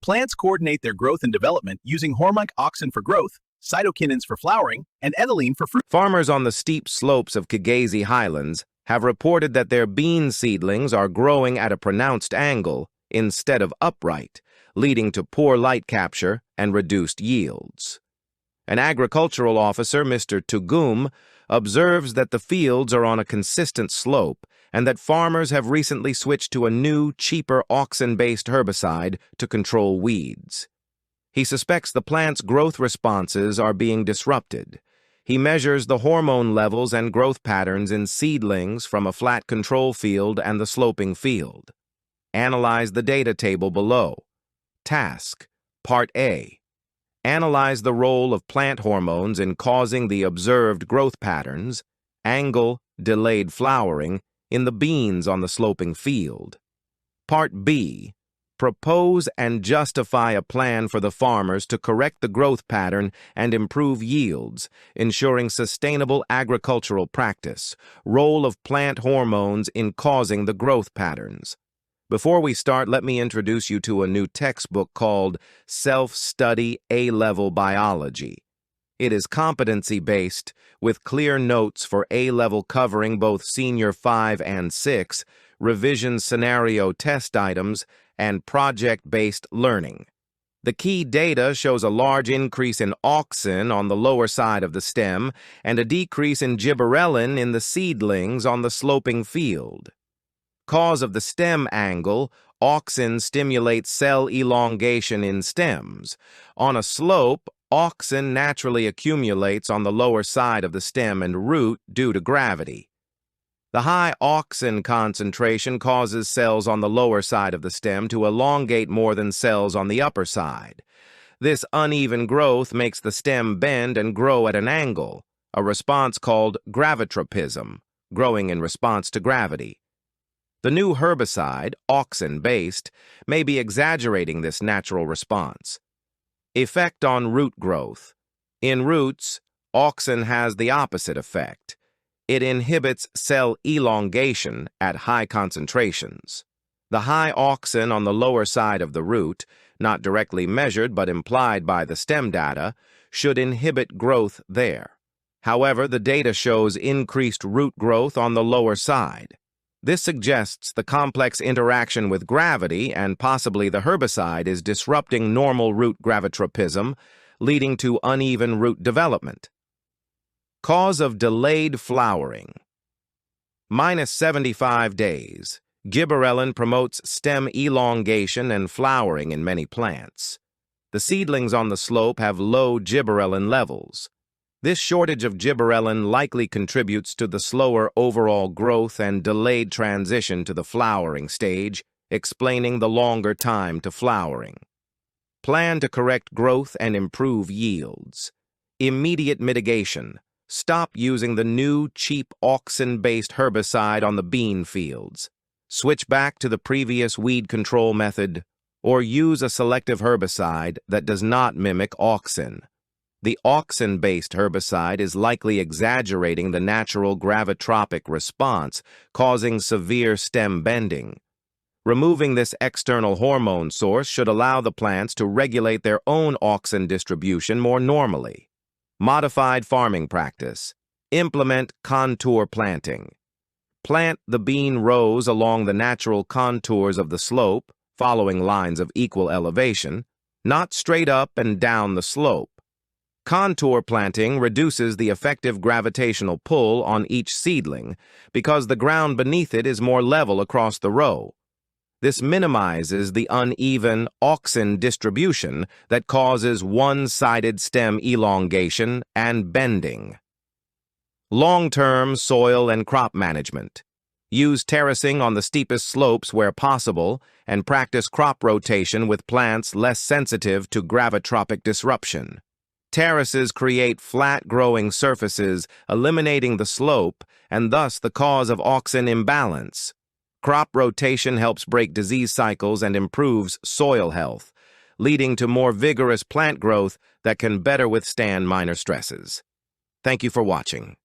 Plants coordinate their growth and development using hormone auxin for growth, cytokinins for flowering, and ethylene for fruit. Farmers on the steep slopes of Kigezi Highlands have reported that their bean seedlings are growing at a pronounced angle instead of upright, leading to poor light capture and reduced yields. An agricultural officer, Mr. Tugum, observes that the fields are on a consistent slope and that farmers have recently switched to a new, cheaper auxin-based herbicide to control weeds. He suspects the plant's growth responses are being disrupted. He measures the hormone levels and growth patterns in seedlings from a flat control field and the sloping field. Analyze the data table below. Task, Part A. Analyze the role of plant hormones in causing the observed growth patterns, angle, delayed flowering, in the beans on the sloping field. Part B. Propose and justify a plan for the farmers to correct the growth pattern and improve yields, ensuring sustainable agricultural practice. Role of plant hormones in causing the growth patterns. Before we start, let me introduce you to a new textbook called Self-Study A-Level Biology. It is competency-based, with clear notes for A-Level covering both Senior 5 and 6, revision scenario test items, and project-based learning. The key data shows a large increase in auxin on the lower side of the stem and a decrease in gibberellin in the seedlings on the sloping field. Cause of the stem angle, auxin stimulates cell elongation in stems. On a slope, auxin naturally accumulates on the lower side of the stem and root due to gravity. The high auxin concentration causes cells on the lower side of the stem to elongate more than cells on the upper side. This uneven growth makes the stem bend and grow at an angle, a response called gravitropism, growing in response to gravity. The new herbicide, auxin-based, may be exaggerating this natural response. Effect on root growth. In roots, auxin has the opposite effect. It inhibits cell elongation at high concentrations. The high auxin on the lower side of the root, not directly measured but implied by the stem data, should inhibit growth there. However, the data shows increased root growth on the lower side. This suggests the complex interaction with gravity and possibly the herbicide is disrupting normal root gravitropism, leading to uneven root development. Cause of delayed flowering. -75 days. Gibberellin promotes stem elongation and flowering in many plants. The seedlings on the slope have low gibberellin levels. This shortage of gibberellin likely contributes to the slower overall growth and delayed transition to the flowering stage, explaining the longer time to flowering. Plan to correct growth and improve yields. Immediate mitigation. Stop using the new, cheap auxin-based herbicide on the bean fields. Switch back to the previous weed control method, or use a selective herbicide that does not mimic auxin. The auxin-based herbicide is likely exaggerating the natural gravitropic response, causing severe stem bending. Removing this external hormone source should allow the plants to regulate their own auxin distribution more normally. Modified farming practice. Implement contour planting. Plant the bean rows along the natural contours of the slope, following lines of equal elevation, not straight up and down the slope. Contour planting reduces the effective gravitational pull on each seedling because the ground beneath it is more level across the row. This minimizes the uneven auxin distribution that causes one-sided stem elongation and bending. Long-term soil and crop management. Use terracing on the steepest slopes where possible and practice crop rotation with plants less sensitive to gravitropic disruption. Terraces create flat growing surfaces, eliminating the slope and thus the cause of auxin imbalance. Crop rotation helps break disease cycles and improves soil health, leading to more vigorous plant growth that can better withstand minor stresses. Thank you for watching.